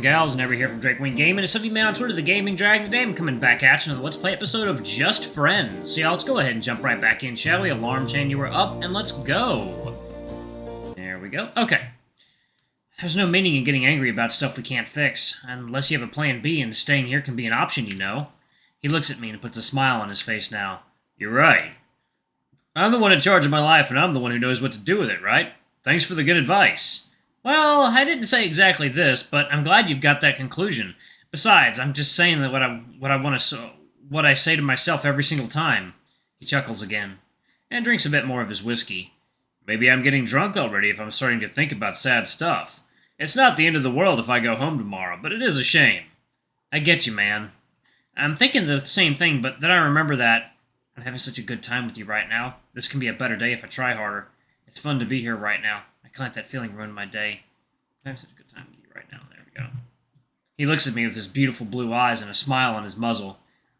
and gals, and here from Drake Wing Gaming, and some of you man on Twitter, the Gaming Dragon. Today I'm coming back at you another Let's Play episode of Just Friends. So yeah, let's go ahead and jump right back in, shall we? Alarm chain, you were up, and let's go. There we go. Okay. There's no meaning in getting angry about stuff we can't fix, unless you have a plan B, and staying here can be an option, you know. He looks at me and puts a smile on his face now. You're right. I'm the one in charge of my life, and I'm the one who knows what to do with it, right? Thanks for the good advice. Well, I didn't say exactly this, but I'm glad you've got that conclusion. Besides, I'm just saying that what I say to myself every single time. He chuckles again, and drinks a bit more of his whiskey. Maybe I'm getting drunk already if I'm starting to think about sad stuff. It's not the end of the world if I go home tomorrow, but it is a shame. I get you, man. I'm thinking the same thing, but then I remember that I'm having such a good time with you right now. This can be a better day if I try harder. It's fun to be here right now. I can't let that feeling ruin my day. I'm having such a good time with you right now. There we go. He looks at me with his beautiful blue eyes and a smile on his muzzle.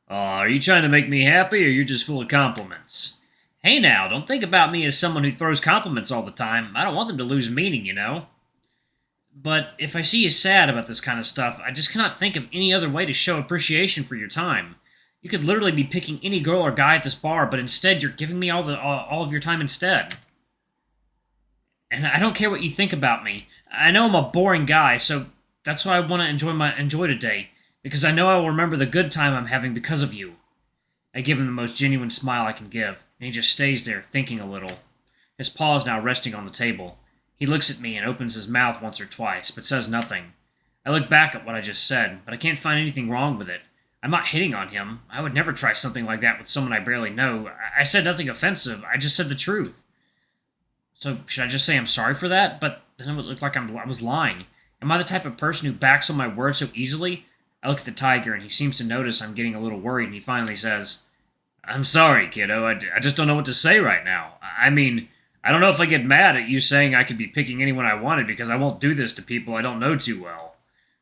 Are you trying to make me happy, or you're just full of compliments? Hey now, don't think about me as someone who throws compliments all the time. I don't want them to lose meaning, you know? But if I see you sad about this kind of stuff, I just cannot think of any other way to show appreciation for your time. You could literally be picking any girl or guy at this bar, but instead you're giving me all of your time instead. And I don't care what you think about me. I know I'm a boring guy, so that's why I want to enjoy today, because I know I will remember the good time I'm having because of you. I give him the most genuine smile I can give, and he just stays there, thinking a little. His paw is now resting on the table. He looks at me and opens his mouth once or twice, but says nothing. I look back at what I just said, but I can't find anything wrong with it. I'm not hitting on him. I would never try something like that with someone I barely know. I said nothing offensive. I just said the truth. So, should I just say I'm sorry for that? But then it would look like I was lying. Am I the type of person who backs on my word so easily? I look at the tiger, and he seems to notice I'm getting a little worried, and he finally says, I'm sorry, kiddo. I just don't know what to say right now. I mean, I don't know if I get mad at you saying I could be picking anyone I wanted, because I won't do this to people I don't know too well.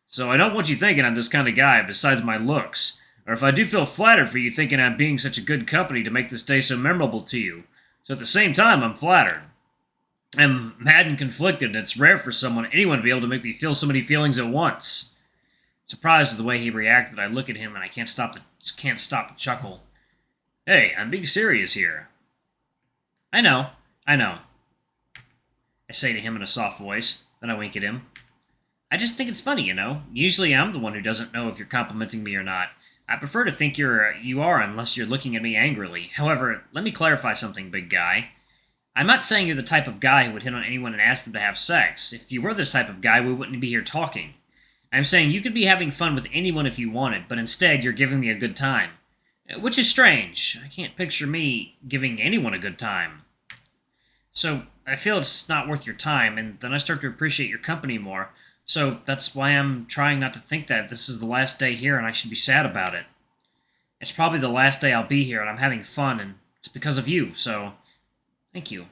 So I don't want you thinking I'm this kind of guy, besides my looks. Or if I do feel flattered for you thinking I'm being such a good company to make this day so memorable to you. So at the same time, I'm flattered. I'm mad and conflicted, and it's rare for anyone to be able to make me feel so many feelings at once. Surprised at the way he reacted, I look at him and I can't stop to chuckle. Hey, I'm being serious here. I know. I say to him in a soft voice, then I wink at him. I just think it's funny, you know? Usually I'm the one who doesn't know if you're complimenting me or not. I prefer to think you are unless you're looking at me angrily. However, let me clarify something, big guy. I'm not saying you're the type of guy who would hit on anyone and ask them to have sex. If you were this type of guy, we wouldn't be here talking. I'm saying you could be having fun with anyone if you wanted, but instead you're giving me a good time. Which is strange. I can't picture me giving anyone a good time. So, I feel it's not worth your time, and then I start to appreciate your company more. So, that's why I'm trying not to think that this is the last day here and I should be sad about it. It's probably the last day I'll be here and I'm having fun, and it's because of you, so thank you.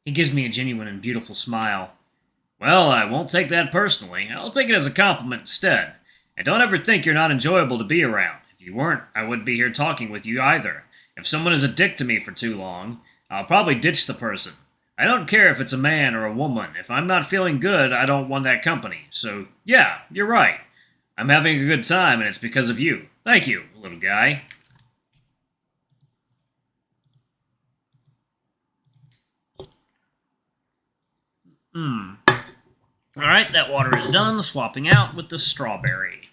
He gives me a genuine and beautiful smile. Well, I won't take that personally. I'll take it as a compliment instead. And don't ever think you're not enjoyable to be around. If you weren't, I wouldn't be here talking with you either. If someone is a dick to me for too long, I'll probably ditch the person. I don't care if it's a man or a woman. If I'm not feeling good, I don't want that company. So, yeah, you're right. I'm having a good time, and it's because of you. Thank you, little guy. Alright, that water is done, swapping out with the strawberry.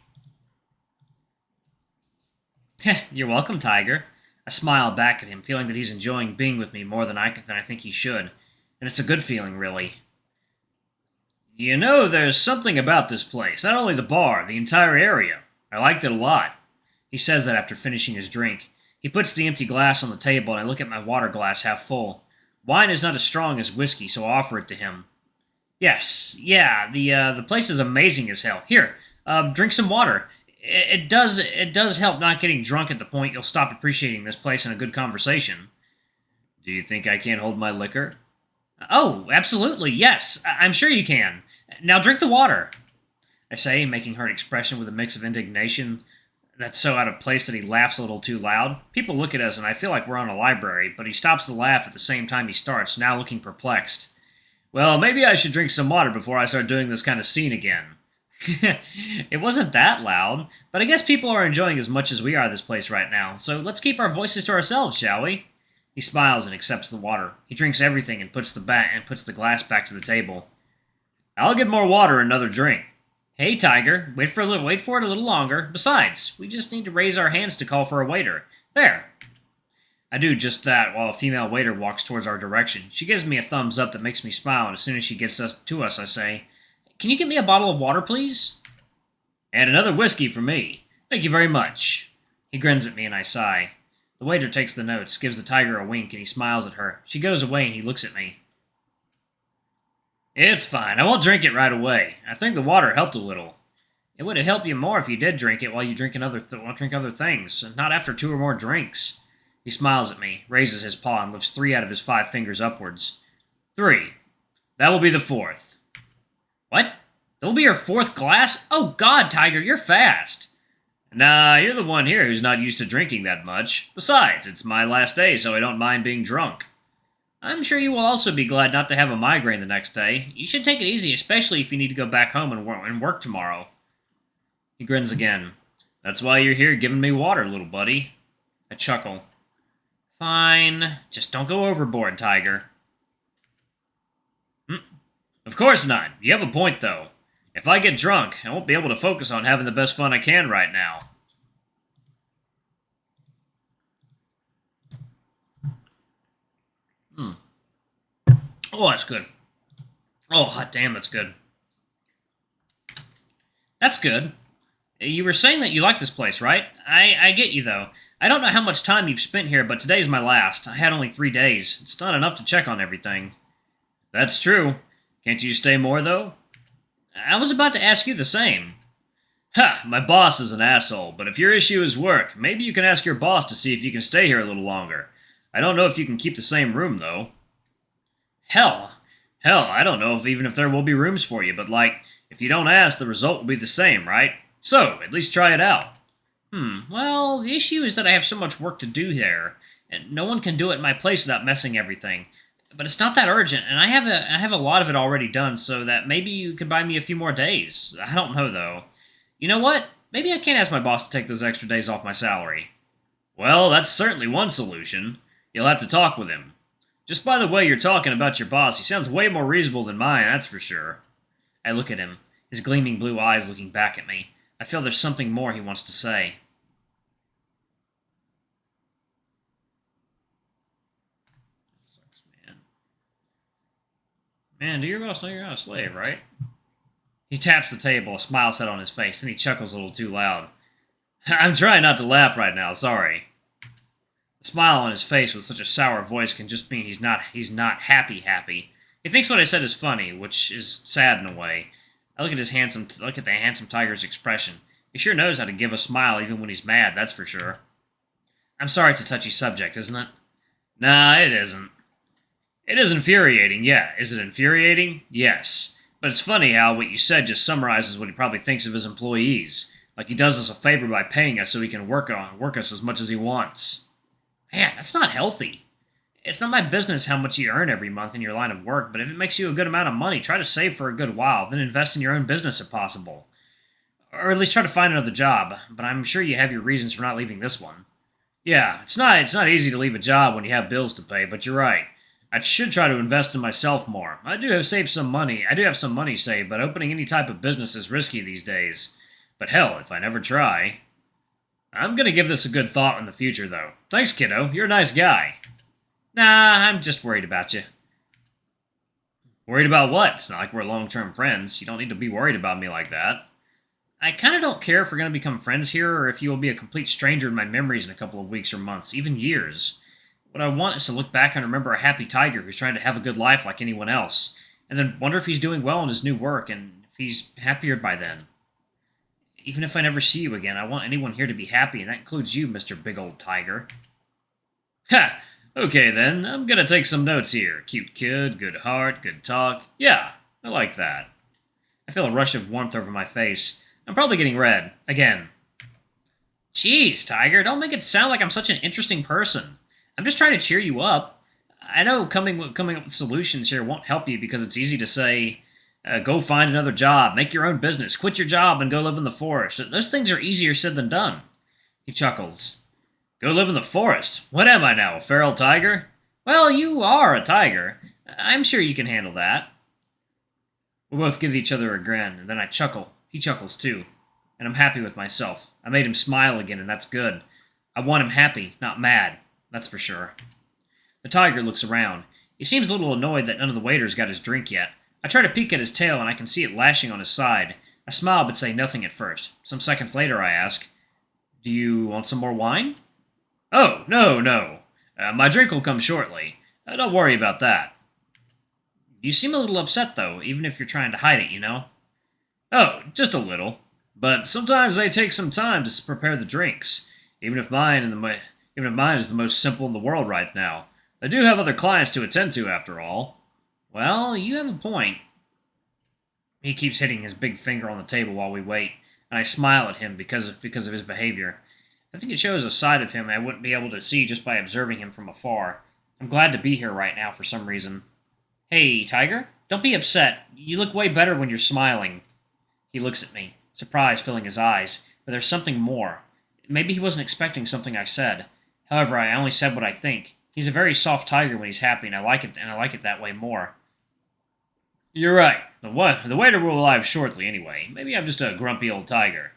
Heh, you're welcome, Tiger. I smile back at him, feeling that he's enjoying being with me more than I think he should. And it's a good feeling, really. You know, there's something about this place. Not only the bar, the entire area. I liked it a lot. He says that after finishing his drink. He puts the empty glass on the table, and I look at my water glass half full. Wine is not as strong as whiskey, so I offer it to him. Yes, yeah, the place is amazing as hell. Here, drink some water. It does help not getting drunk at the point you'll stop appreciating this place and a good conversation. Do you think I can't hold my liquor? Oh, absolutely, yes. I'm sure you can. Now drink the water, I say, making her expression with a mix of indignation that's so out of place that he laughs a little too loud. People look at us and I feel like we're on a library, but he stops to laugh at the same time he starts, now looking perplexed. Well, maybe I should drink some water before I start doing this kind of scene again. It wasn't that loud, but I guess people are enjoying as much as we are this place right now, so let's keep our voices to ourselves, shall we? He smiles and accepts the water. He drinks everything and puts the glass back to the table. I'll get more water and another drink. Hey, Tiger, wait for it a little longer. Besides, we just need to raise our hands to call for a waiter. There. I do just that while a female waiter walks towards our direction. She gives me a thumbs up that makes me smile, and as soon as she gets to us, I say, "Can you get me a bottle of water, please?" "And another whiskey for me. Thank you very much." He grins at me and I sigh. The waiter takes the notes, gives the tiger a wink, and he smiles at her. She goes away and he looks at me. "It's fine. I won't drink it right away. I think the water helped a little." "It would have helped you more if you did drink it while you drink other things, and not after 2 or more drinks." He smiles at me, raises his paw, and lifts 3 out of his 5 fingers upwards. 3. That will be the 4th. What? That will be your 4th glass? Oh God, Tiger, you're fast. Nah, you're the one here who's not used to drinking that much. Besides, it's my last day, so I don't mind being drunk. I'm sure you will also be glad not to have a migraine the next day. You should take it easy, especially if you need to go back home and work tomorrow. He grins again. That's why you're here giving me water, little buddy. I chuckle. Fine. Just don't go overboard, Tiger. Of course not. You have a point, though. If I get drunk, I won't be able to focus on having the best fun I can right now. Oh, that's good. Oh, hot damn, that's good. That's good. You were saying that you like this place, right? I get you, though. I don't know how much time you've spent here, but today's my last. I had only 3 days. It's not enough to check on everything. That's true. Can't you stay more, though? I was about to ask you the same. Ha! My boss is an asshole, but if your issue is work, maybe you can ask your boss to see if you can stay here a little longer. I don't know if you can keep the same room, though. Hell, I don't know if there will be rooms for you, but if you don't ask, the result will be the same, right? So, at least try it out. Well, the issue is that I have so much work to do here, and no one can do it in my place without messing everything. But it's not that urgent, and I have a lot of it already done, so that maybe you could buy me a few more days. I don't know, though. You know what? Maybe I can't ask my boss to take those extra days off my salary. Well, that's certainly one solution. You'll have to talk with him. Just by the way you're talking about your boss, he sounds way more reasonable than mine, that's for sure. I look at him, his gleaming blue eyes looking back at me. I feel there's something more he wants to say. That sucks, man. Man, do your boss know you're not a slave, right? He taps the table, a smile set on his face, and he chuckles a little too loud. I'm trying not to laugh right now, sorry. The smile on his face with such a sour voice can just mean he's not happy. He thinks what I said is funny, which is sad in a way. I look at the handsome tiger's expression. He sure knows how to give a smile even when he's mad, that's for sure. I'm sorry it's a touchy subject, isn't it? Nah, it isn't. It is infuriating, yeah. Is it infuriating? Yes. But it's funny how what you said just summarizes what he probably thinks of his employees. Like he does us a favor by paying us so he can work us as much as he wants. Man, that's not healthy. It's not my business how much you earn every month in your line of work, but if it makes you a good amount of money, try to save for a good while, then invest in your own business if possible. Or at least try to find another job, but I'm sure you have your reasons for not leaving this one. Yeah, it's not easy to leave a job when you have bills to pay, but you're right. I should try to invest in myself more. I do have some money saved, but opening any type of business is risky these days. But hell, if I never try. I'm gonna give this a good thought in the future, though. Thanks, kiddo. You're a nice guy. Nah, I'm just worried about you. Worried about what? It's not like we're long-term friends. You don't need to be worried about me like that. I kind of don't care if we're going to become friends here or if you will be a complete stranger in my memories in a couple of weeks or months, even years. What I want is to look back and remember a happy tiger who's trying to have a good life like anyone else, and then wonder if he's doing well in his new work and if he's happier by then. Even if I never see you again, I want anyone here to be happy, and that includes you, Mr. Big Old Tiger. Ha! Okay then, I'm gonna take some notes here. Cute kid, good heart, good talk. Yeah, I like that. I feel a rush of warmth over my face. I'm probably getting red. Again. Jeez, Tiger, don't make it sound like I'm such an interesting person. I'm just trying to cheer you up. I know coming up with solutions here won't help you because it's easy to say, Go find another job, make your own business, quit your job, and go live in the forest. Those things are easier said than done. He chuckles. Go live in the forest? What am I now, a feral tiger? Well, you are a tiger. I'm sure you can handle that. We both give each other a grin, and then I chuckle. He chuckles too. And I'm happy with myself. I made him smile again, and that's good. I want him happy, not mad. That's for sure. The tiger looks around. He seems a little annoyed that none of the waiters got his drink yet. I try to peek at his tail, and I can see it lashing on his side. I smile but say nothing at first. Some seconds later, I ask, Do you want some more wine? Oh, no. My drink will come shortly. Don't worry about that. You seem a little upset, though, even if you're trying to hide it, you know? Oh, just a little. But sometimes they take some time to prepare the drinks, even if mine is the most simple in the world right now. I do have other clients to attend to, after all. Well, you have a point. He keeps hitting his big finger on the table while we wait, and I smile at him because of his behavior. I think it shows a side of him I wouldn't be able to see just by observing him from afar. I'm glad to be here right now for some reason. Hey, Tiger, don't be upset. You look way better when you're smiling. He looks at me, surprise filling his eyes, but there's something more. Maybe he wasn't expecting something I said. However, I only said what I think. He's a very soft tiger when he's happy, and I like it that way more. You're right. The waiter will arrive shortly anyway. Maybe I'm just a grumpy old tiger.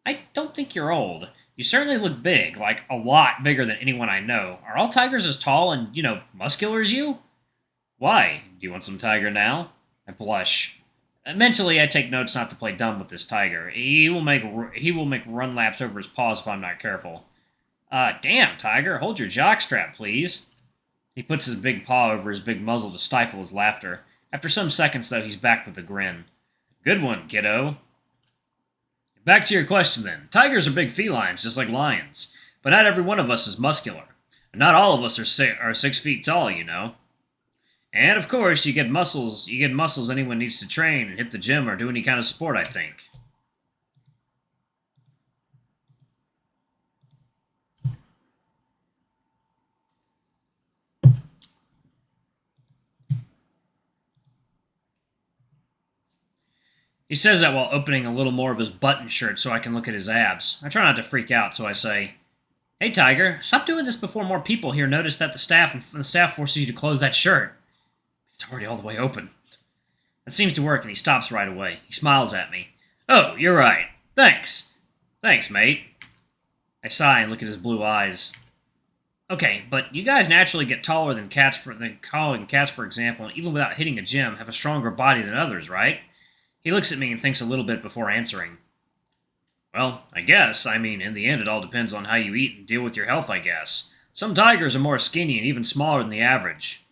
I don't think you're old. You certainly look big, like a lot bigger than anyone I know. Are all tigers as tall and, muscular as you? Why? Do you want some tiger now? I blush. Mentally, I take notes not to play dumb with this tiger. He will make run laps over his paws if I'm not careful. Damn, tiger, hold your jockstrap, please. He puts his big paw over his big muzzle to stifle his laughter. After some seconds, though, he's back with a grin. Good one, kiddo. Back to your question, then. Tigers are big felines, just like lions. But not every one of us is muscular. And not all of us are 6 feet tall, you know. And, of course, you get muscles anyone needs to train and hit the gym or do any kind of sport, I think. He says that while opening a little more of his button shirt so I can look at his abs. I try not to freak out, so I say, Hey, Tiger, stop doing this before more people here notice that the staff forces you to close that shirt. It's already all the way open. That seems to work, and he stops right away. He smiles at me. Oh, you're right. Thanks. Thanks, mate. I sigh and look at his blue eyes. Okay, but you guys naturally get taller than cats, for example, and even without hitting a gym, have a stronger body than others, right? He looks at me and thinks a little bit before answering. Well, I guess. I mean, in the end, it all depends on how you eat and deal with your health, I guess. Some tigers are more skinny and even smaller than the average.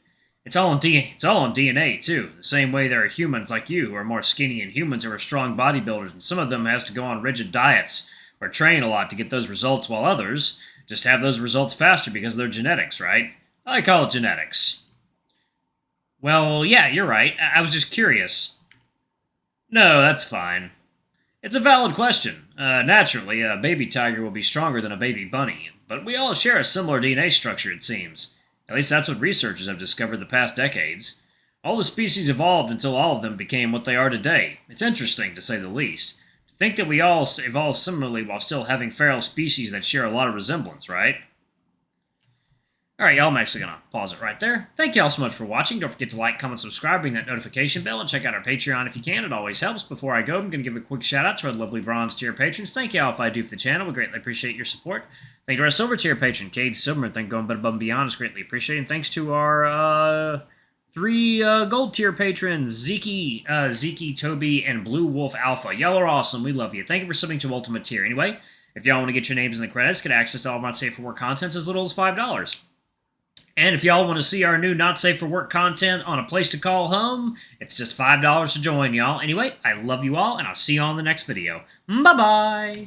It's all in DNA, too. The same way there are humans like you who are more skinny and humans who are strong bodybuilders, and some of them has to go on rigid diets or train a lot to get those results, while others just have those results faster because of their genetics, right? I call it genetics. Well, yeah, you're right. I was just curious. No, that's fine. It's a valid question. Naturally, a baby tiger will be stronger than a baby bunny, but we all share a similar DNA structure, it seems. At least that's what researchers have discovered the past decades. All the species evolved until all of them became what they are today. It's interesting, to say the least. To think that we all evolved similarly while still having feral species that share a lot of resemblance, right? Alright, y'all, I'm actually going to pause it right there. Thank y'all so much for watching. Don't forget to like, comment, subscribe, ring that notification bell, and check out our Patreon if you can. It always helps. Before I go, I'm going to give a quick shout out to our lovely bronze tier patrons. Thank y'all if I do for the channel. We greatly appreciate your support. Thank you to our silver tier patron, Cade Silverman. Thank you going above and beyond. It's greatly appreciated. Thanks to our 3 gold tier patrons, Zeke, Toby, and Blue Wolf Alpha. Y'all are awesome. We love you. Thank you for subbing to Ultimate Tier. Anyway, if y'all want to get your names in the credits, get access to all of Not Safe for Work content as little as $5. And if y'all want to see our new Not Safe for Work content on A Place to Call Home, it's just $5 to join, y'all. Anyway, I love you all, and I'll see you all in the next video. Bye-bye!